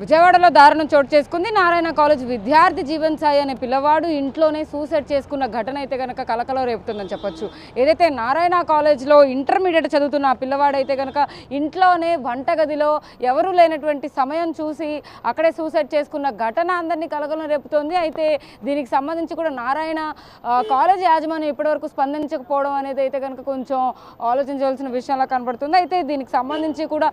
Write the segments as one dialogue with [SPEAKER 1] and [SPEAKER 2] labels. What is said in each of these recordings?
[SPEAKER 1] విజయవాడలో దారుణం చోటు చేసుకుంది. నారాయణ కాలేజ్ విద్యార్థి జీవన్ సాయి అనే పిల్లవాడు ఇంట్లోనే సూసైడ్ చేసుకున్న ఘటన అయితే కనుక కలకలం రేపుతుందని చెప్పొచ్చు. ఏదైతే నారాయణ కాలేజ్లో ఇంటర్మీడియట్ చదువుతున్న ఆ పిల్లవాడైతే కనుక ఇంట్లోనే వంటగదిలో ఎవరూ లేనటువంటి సమయం చూసి అక్కడే సూసైడ్ చేసుకున్న ఘటన అందరినీ కలకలం రేపుతోంది. అయితే దీనికి సంబంధించి కూడా నారాయణ కాలేజ్ యాజమాన్యం ఇప్పటివరకు స్పందించకపోవడం అనేది అయితే కనుక కొంచెం ఆలోచించవలసిన విషయంలా కనబడుతుంది. అయితే దీనికి సంబంధించి కూడా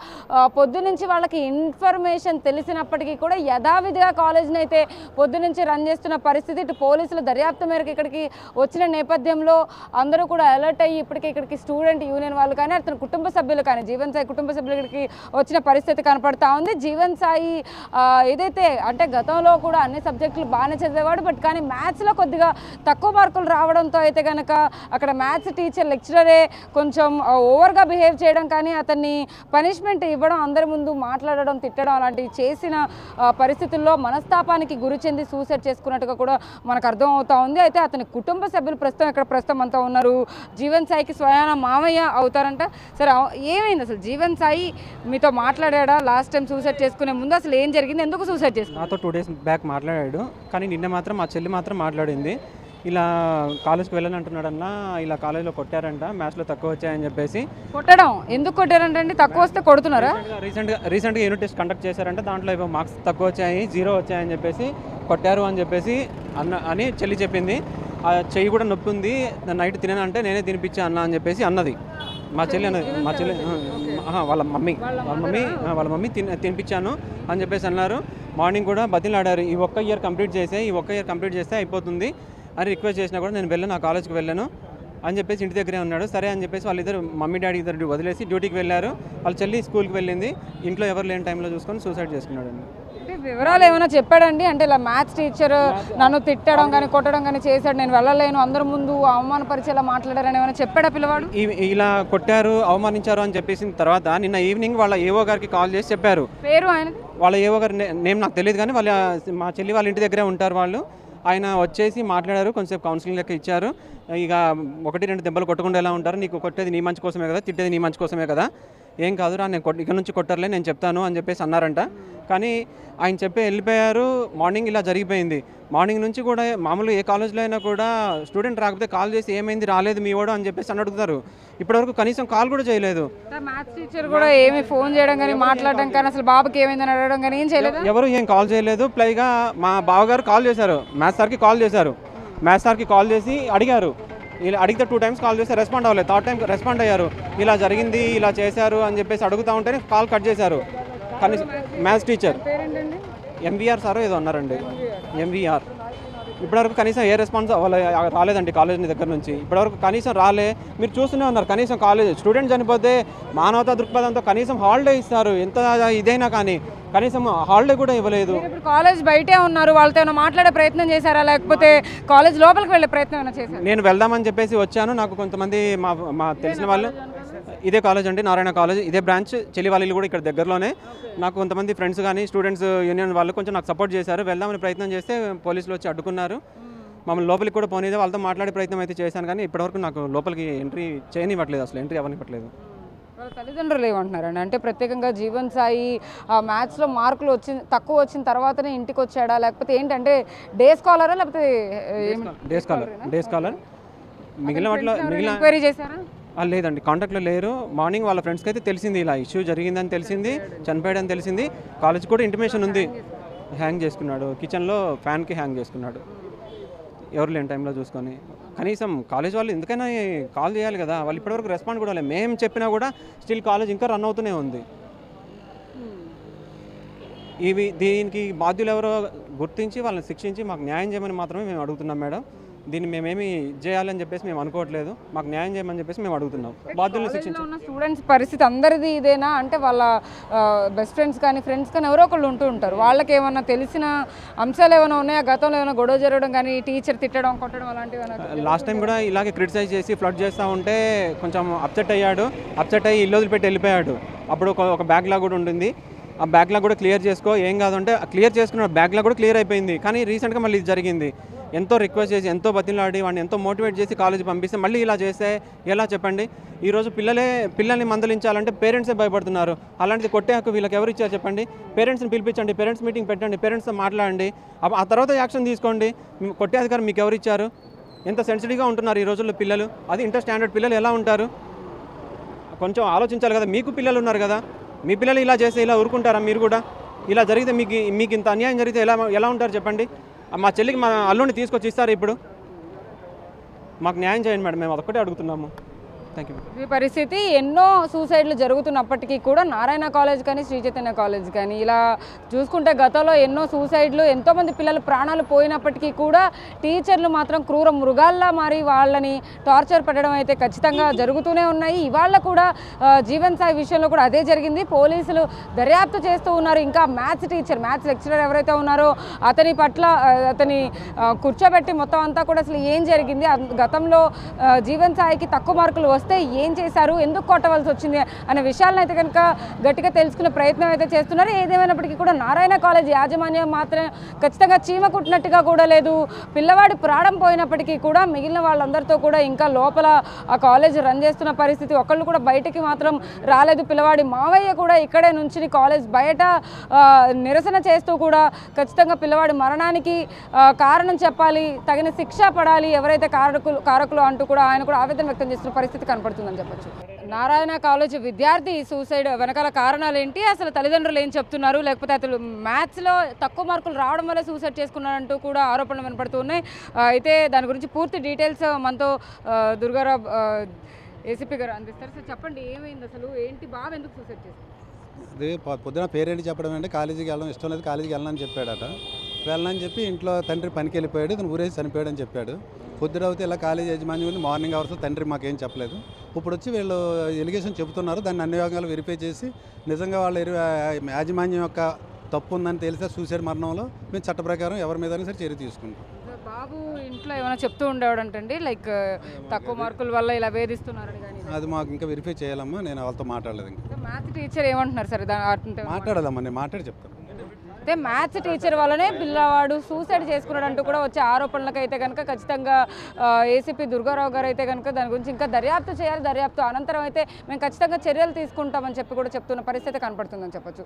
[SPEAKER 1] పొద్దునుంచి వాళ్ళకి ఇన్ఫర్మేషన్ తెలిసినప్పటికీ కూడా యథావిధిగా కాలేజ్ని అయితే పొద్దునుంచి రన్ చేస్తున్న పరిస్థితి. ఇటు పోలీసుల దర్యాప్తు మేరకు ఇక్కడికి వచ్చిన నేపథ్యంలో అందరూ కూడా అలర్ట్ అయ్యి ఇక్కడికి స్టూడెంట్ యూనియన్ వాళ్ళు కానీ అతని కుటుంబ సభ్యులు కానీ జీవన్ సాయి కుటుంబ సభ్యులు ఇక్కడికి వచ్చిన పరిస్థితి కనపడతా ఉంది. జీవన్ సాయి ఏదైతే అంటే గతంలో కూడా అన్ని సబ్జెక్టులు బాగానే చదివేవాడు, బట్ కానీ మ్యాథ్స్లో కొద్దిగా తక్కువ మార్కులు రావడంతో అయితే కనుక అక్కడ మ్యాథ్స్ టీచర్ లెక్చరరే కొంచెం ఓవర్గా బిహేవ్ చేయడం కానీ అతన్ని పనిష్మెంట్ ఇవ్వడం, అందరి ముందు మాట్లాడడం, తిట్టడం అలాంటివి చేసిన పరిస్థితుల్లో మనస్తాపానికి గురి చెంది సూసైడ్ చేసుకున్నట్టుగా కూడా మనకు అర్థం అవుతా ఉంది. అయితే అతని కుటుంబ సభ్యులు ప్రస్తుతం అంతా ఉన్నారు. జీవన్ సాయికి స్వయాన మామయ్య అవుతారంట. సరే, ఏమైంది అసలు? జీవన్ సాయి మీతో మాట్లాడా లాస్ట్ టైం సూసైడ్ చేసుకునే ముందు? అసలు ఏం జరిగింది? ఎందుకు సూసైడ్ చేసుకున్నాడు?
[SPEAKER 2] నాతో 2 days బ్యాక్ మాట్లాడాడు, కానీ నిన్న మాత్రం మా చెల్లి మాత్రం మాట్లాడింది. ఇలా కాలేజ్కి వెళ్ళని అంటున్నాడన్న, ఇలా కాలేజ్లో కొట్టారంట, మ్యాథ్స్లో తక్కువ వచ్చాయని చెప్పేసి.
[SPEAKER 1] కొట్టడం ఎందుకు కొట్టారంటే? తక్కువ వస్తే కొడుతున్నారా?
[SPEAKER 2] రీసెంట్గా యూనిట్ టెస్ట్ కండక్ట్ చేశారంట, దాంట్లో ఏవో మార్క్స్ తక్కువ వచ్చాయి, 0 వచ్చాయని చెప్పేసి కొట్టారు అని చెప్పేసి అని చెల్లి చెప్పింది. ఆ చెయ్యి కూడా నొప్పి ఉంది, నైట్ తిననంటే నేనే తినిపించా అన్న అని చెప్పేసి అన్నది మా చెల్లి. వాళ్ళ మమ్మీ తినిపించాను అని చెప్పేసి అన్నారు. మార్నింగ్ కూడా బతిలాడారు, ఈ ఒక్క ఇయర్ కంప్లీట్ చేస్తే అయిపోతుంది అని రిక్వెస్ట్ చేసినా కూడా నేను వెళ్ళాను, ఆ కాలేజ్కి వెళ్ళాను అని చెప్పేసి ఇంటి దగ్గరే ఉన్నాడు. సరే అని చెప్పేసి వాళ్ళిద్దరు మమ్మీ డాడీ ఇద్దరు వదిలేసి డ్యూటీకి వెళ్ళారు. వాళ్ళ చెల్లి స్కూల్కి వెళ్ళింది. ఇంట్లో ఎవరు లేని టైంలో చూసుకొని సూసైడ్ చేసుకున్నాడు.
[SPEAKER 1] వివరాలు ఏమైనా చెప్పాడండి? అంటే ఇలా మ్యాథ్స్ టీచర్ నన్ను తిట్టడం కానీ కొట్టడం కానీ చేశాడు, నేను వెళ్ళలేను, అందరి ముందు అవమానపరిచేలా మాట్లాడారని ఏమైనా చెప్పాడా పిల్లవాడు?
[SPEAKER 2] ఇలా కొట్టారు, అవమానించారు అని చెప్పేసిన తర్వాత నిన్న ఈవినింగ్ వాళ్ళ ఏవో గారికి కాల్ చేసి చెప్పారు.
[SPEAKER 1] పేరు ఆయన?
[SPEAKER 2] వాళ్ళ ఏవో గారి నేమ్ నాకు తెలియదు, కానీ మా చెల్లి వాళ్ళ ఇంటి దగ్గరే ఉంటారు వాళ్ళు. ఆయన వచ్చేసి మాట్లాడారు, కొంచెంసేపు కౌన్సిలింగ్ లెక్క ఇచ్చారు. ఇక 1-2 దెబ్బలు కొట్టకుండా ఎలా ఉంటారు, నీకు కొట్టేది నీ మంచి కోసమే కదా, తిట్టేది నీ మంచి కోసమే కదా, ఏం కాదురా, నేను ఇక నుంచి కొట్టర్లే, నేను చెప్తాను అని చెప్పేసి అన్నారంట. కానీ ఆయన చెప్పి వెళ్ళిపోయారు. మార్నింగ్ ఇలా జరిగిపోయింది. మార్నింగ్ నుంచి కూడా మామూలు ఏ కాలేజ్లో అయినా కూడా స్టూడెంట్ రాకపోతే కాల్ చేసి ఏమైంది, రాలేదు మీ వాడు అని చెప్పేసి అని అడుగుతారు. ఇప్పటివరకు కనీసం కాల్ కూడా చేయలేదు.
[SPEAKER 1] మ్యాథ్స్ టీచర్ కూడా ఏమి ఫోన్ చేయడం కానీ మాట్లాడడం కానీ అసలు బాబుకి ఏమైందని అడగడం కానీ ఏం చేయలేదు.
[SPEAKER 2] ఎవరు ఏం కాల్ చేయలేదు. పైగా మా బావగారు కాల్ చేశారు, మ్యాథ్స్ సార్కి కాల్ చేశారు. మ్యాథ్స్ సార్కి కాల్ చేసి అడిగారు. ఇలా అడిగితే 2 times కాల్ చేస్తే రెస్పాండ్ అవ్వలేదు. 3rd time రెస్పాండ్ అయ్యారు. ఇలా జరిగింది, ఇలా చేశారు అని చెప్పేసి అడుగుతూ ఉంటేనే కాల్ కట్ చేశారు. కానీ మ్యాథ్స్ టీచర్ ఎంవీఆర్ సారో ఏదో అన్నారండి, ఎంవీఆర్. ఇప్పటివరకు కనీసం ఏ రెస్పాన్స్ రాలేదండి కాలేజ్ దగ్గర నుంచి. ఇప్పటివరకు కనీసం రాలే. మీరు చూస్తూనే ఉన్నారు, కనీసం కాలేజ్ స్టూడెంట్ చనిపోతే మానవతా దృక్పథంతో కనీసం హాలిడే ఇస్తారు, ఎంత ఇదైనా కానీ కనీసం హాలిడే కూడా ఇవ్వలేదు.
[SPEAKER 1] ఇప్పుడు కాలేజ్ బయటే ఉన్నారు, వాళ్ళతో ఏమైనా మాట్లాడే ప్రయత్నం చేశారా, లేకపోతే కాలేజ్ లోపలికి వెళ్ళే ప్రయత్నం ఏమైనా చేశారా?
[SPEAKER 2] నేను వెళ్దామని చెప్పేసి వచ్చాను. నాకు కొంతమంది మా తెలిసిన వాళ్ళు, ఇదే కాలేజ్ అండి, నారాయణ కాలేజ్, ఇదే బ్రాంచ్, చెల్లి వాళ్ళు కూడా ఇక్కడ దగ్గరలోనే. నాకు కొంతమంది ఫ్రెండ్స్ కానీ స్టూడెంట్స్ యూనియన్ వాళ్ళు కొంచెం నాకు సపోర్ట్ చేశారు. వెళ్దామని ప్రయత్నం చేస్తే పోలీసులు వచ్చి అడ్డుకున్నారు. మమ్మల్ని లోపలికి కూడా పోనీదే, వాళ్ళతో మాట్లాడే ప్రయత్నం అయితే చేశాను, కానీ ఇప్పటివరకు నాకు లోపలికి ఎంట్రీ చేయనివ్వట్లేదు, అసలు ఎంట్రీ అవ్వనివ్వట్లేదు.
[SPEAKER 1] వాళ్ళ తల్లిదండ్రులు ఏమంటున్నారండి? అంటే ప్రత్యేకంగా జీవన్ సాయి మ్యాథ్స్లో మార్కులు తక్కువ వచ్చిన తర్వాతనే ఇంటికి వచ్చాడా, లేకపోతే ఏంటంటే డే స్కాలరా, లేకపోతే
[SPEAKER 2] డే స్కాలర్ మిగిలిన వాటిలో
[SPEAKER 1] ఎంక్వైరీ చేశారా?
[SPEAKER 2] లేదండి, కాంటాక్ట్లో లేరు. మార్నింగ్ వాళ్ళ ఫ్రెండ్స్కి అయితే తెలిసింది, ఇలా ఇష్యూ జరిగిందని తెలిసింది, చనిపోయాడని తెలిసింది. కాలేజ్ కూడా ఇంటిమేషన్ ఉంది. హ్యాంగ్ చేసుకున్నాడు, కిచెన్లో ఫ్యాన్కి హ్యాంగ్ చేసుకున్నాడు, ఎవరు లేని టైంలో చూసుకొని. కనీసం కాలేజ్ వాళ్ళు ఎందుకైనా కాల్ చేయాలి కదా, వాళ్ళు ఇప్పటివరకు రెస్పాండ్ కూడా లేదు. మేము చెప్పినా కూడా స్టిల్ కాలేజ్ ఇంకా రన్ అవుతూనే ఉంది. దీనికి బాధ్యులు ఎవరో గుర్తించి వాళ్ళని శిక్షించి మాకు న్యాయం చేయమని మాత్రమే మేము అడుగుతున్నాం మేడం. దీన్ని మేమేమి చేయాలని చెప్పేసి మేము అనుకోవట్లేదు, మాకు న్యాయం చేయమని చెప్పేసి మేము అడుగుతున్నాం. బాధ్యులను శిక్షించి
[SPEAKER 1] స్టూడెంట్స్ పరిస్థితి అందరిది ఇదేనా? అంటే వాళ్ళ బెస్ట్ ఫ్రెండ్స్ కానీ ఫ్రెండ్స్ కానీ ఎవరో ఒకళ్ళు ఉంటూ ఉంటారు, వాళ్ళకి ఏమన్నా తెలిసిన అంశాలు ఏమైనా ఉన్నాయా? గతంలో ఏమైనా గొడవ జరగడం కానీ, టీచర్ తిట్టడం కొట్టడం అలాంటివి?
[SPEAKER 2] లాస్ట్ టైం కూడా ఇలాగే క్రిటిసైజ్ చేసి ఫ్లడ్ చేస్తూ ఉంటే కొంచెం అప్సెట్ అయ్యి ఇల్లు వదిలిపెట్టి వెళ్ళిపోయాడు. అప్పుడు ఒక బ్యాక్లాగ్ కూడా ఉంటుంది, ఆ బ్యాక్లాగ్ కూడా క్లియర్ చేసుకో, ఏం కాదంటే క్లియర్ చేసుకున్న బ్యాక్లాగ్ కూడా క్లియర్ అయిపోయింది. కానీ రీసెంట్గా మళ్ళీ ఇది జరిగింది. ఎంతో రిక్వెస్ట్ చేసి ఎంతో బతిలాడి వాడిని ఎంతో మోటివేట్ చేసి కాలేజీ పంపిస్తే మళ్ళీ ఇలా చేస్తే ఎలా చెప్పండి? ఈరోజు పిల్లల్ని మందలించాలంటే పేరెంట్సే భయపడుతున్నారు. అలాంటిది కొట్టే హక్కు వీళ్ళకి ఎవరు ఇచ్చారు చెప్పండి? పేరెంట్స్ని పిలిపించండి, పేరెంట్స్ మీటింగ్ పెట్టండి, పేరెంట్స్తో మాట్లాడండి, ఆ తర్వాత యాక్షన్ తీసుకోండి. కొట్టే అధికారం మీకు ఎవరు ఇచ్చారు? ఎంత సెన్సిటివ్గా ఉంటున్నారు ఈ రోజుల్లో పిల్లలు, అది ఇంటర్ స్టాండర్డ్ పిల్లలు ఎలా ఉంటారు? కొంచెం ఆలోచించాలి కదా. మీకు పిల్లలు ఉన్నారు కదా, మీ పిల్లలు ఇలా చేస్తే ఇలా ఊరుకుంటారా? మీరు కూడా ఇలా జరిగితే మీకు ఇంత అన్యాయం జరిగితే ఎలా ఉంటారు చెప్పండి? మా చెల్లికి మా అల్లుడిని తీసుకొచ్చి ఇస్తారు ఇప్పుడు? మాకు న్యాయం చేయండి మేడం, మేము అదొక్కటే అడుగుతున్నాము. Thank you.
[SPEAKER 1] ఈ పరిస్థితి ఎన్నో సూసైడ్లు జరుగుతున్నప్పటికీ కూడా నారాయణ కాలేజ్ కానీ శ్రీ చైతన్య కాలేజ్ కానీ ఇలా చూసుకుంటే గతంలో ఎన్నో సూసైడ్లు ఎంతోమంది పిల్లలు ప్రాణాలు పోయినప్పటికీ కూడా టీచర్లు మాత్రం క్రూర మృగాల్లా మారి వాళ్ళని టార్చర్ పెట్టడం అయితే ఖచ్చితంగా జరుగుతూనే ఉన్నాయి. ఇవాళ కూడా జీవన్ సాయి విషయంలో కూడా అదే జరిగింది. పోలీసులు దర్యాప్తు చేస్తూ ఉన్నారు. ఇంకా మ్యాథ్స్ లెక్చరర్ ఎవరైతే ఉన్నారో అతని పట్ల అతని కూర్చోబెట్టి మొత్తం అంతా కూడా అసలు ఏం జరిగింది, గతంలో జీవన్ సాయికి తక్కువ మార్కులు వస్తే ఏం చేశారు, ఎందుకు కొట్టవలసి వచ్చింది అనే విషయాలను అయితే కనుక గట్టిగా తెలుసుకునే ప్రయత్నం అయితే చేస్తున్నారు. ఏదేమైనప్పటికీ కూడా నారాయణ కాలేజ్ యాజమాన్యం మాత్రం ఖచ్చితంగా చీమ కుట్టినట్టుగా కూడా లేదు. పిల్లవాడి ప్రాణం పోయినప్పటికీ కూడా మిగిలిన వాళ్ళందరితో కూడా ఇంకా లోపల ఆ కాలేజ్ రన్ చేస్తున్న పరిస్థితి, ఒకళ్ళు కూడా బయటికి మాత్రం రాలేదు. పిల్లవాడి మావయ్య కూడా ఇక్కడే నుంచి కాలేజ్ బయట నిరసన చేస్తూ కూడా ఖచ్చితంగా పిల్లవాడి మరణానికి కారణం చెప్పాలి, తగిన శిక్ష పడాలి ఎవరైతే కారకులు అంటూ కూడా ఆయన కూడా ఆవేదన వ్యక్తం చేస్తున్న పరిస్థితి కనపడుతుందని చెప్పొచ్చు. నారాయణ కాలేజ్ విద్యార్థి సూసైడ్ వెనకాల కారణాలు ఏంటి, అసలు తల్లిదండ్రులు ఏం చెప్తున్నారు, లేకపోతే అతను మ్యాథ్స్లో తక్కువ మార్కులు రావడం వల్ల సూసైడ్ చేసుకున్నారంటూ కూడా ఆరోపణలు వినపడుతూ ఉన్నాయి. అయితే దాని గురించి పూర్తి డీటెయిల్స్ మనతో దుర్గారావు ఏసీపీ గారు అందిస్తారు. సార్ చెప్పండి, ఏమైంది అసలు, ఏంటి, బాబు ఎందుకు సూసైడ్ చేశారు?
[SPEAKER 3] అది పొద్దున పేరెంట్ చెప్పడం అంటే కాలేజీకి వెళ్ళడం ఇష్టం లేదు, కాలేజీకి వెళ్ళనని చెప్పాడట. వెళ్ళనని చెప్పి ఇంట్లో తండ్రి పనికి వెళ్ళిపోయాడు, ఇతను ఊరేసి చనిపోయాడని చెప్పాడు. పొద్దునవుతే ఇలా కాలేజ్ యజమాన్యం మార్నింగ్ అవర్స్ తండ్రి మాకేం చెప్పలేదు. ఇప్పుడు వచ్చి వీళ్ళు ఎలిగేషన్ చెబుతున్నారు, దాన్ని అన్ని విధాలు వెరిఫై చేసి నిజంగా వాళ్ళ యాజమాన్యం యొక్క తప్పు ఉందని తెలిస్తే సూసైడ్ మరణంలో మేము చట్ట ప్రకారం ఎవరి మీద సరే చర్య తీసుకుంటాం.
[SPEAKER 1] బాబు ఇంట్లో ఏమైనా చెప్తూ ఉండేవాడంటండి, లైక్ తక్కువ మార్కుల వల్ల ఇలా వేధిస్తున్నారని కానీ?
[SPEAKER 3] అది మాకు ఇంకా వెరిఫై చేయాలమ్మా, నేను వాళ్ళతో మాట్లాడలేదు. ఇంకా
[SPEAKER 1] మ్యాథ్స్ టీచర్ ఏమంటున్నారు సార్?
[SPEAKER 3] మాట్లాడాలమ్మా, నేను మాట్లాడి చెప్తాను.
[SPEAKER 1] అయితే మ్యాథ్స్ టీచర్ వల్లనే పిల్లవాడు సూసైడ్ చేసుకున్నాడు అంటూ కూడా వచ్చే ఆరోపణలకు అయితే కనుక ఖచ్చితంగా ఏసీపీ దుర్గారావు గారు అయితే కనుక దాని గురించి ఇంకా దర్యాప్తు చేయాలి, దర్యాప్తు అనంతరం అయితే మేము ఖచ్చితంగా చర్యలు తీసుకుంటామని చెప్పి కూడా చెప్తున్న పరిస్థితి కనపడుతుందని చెప్పొచ్చు.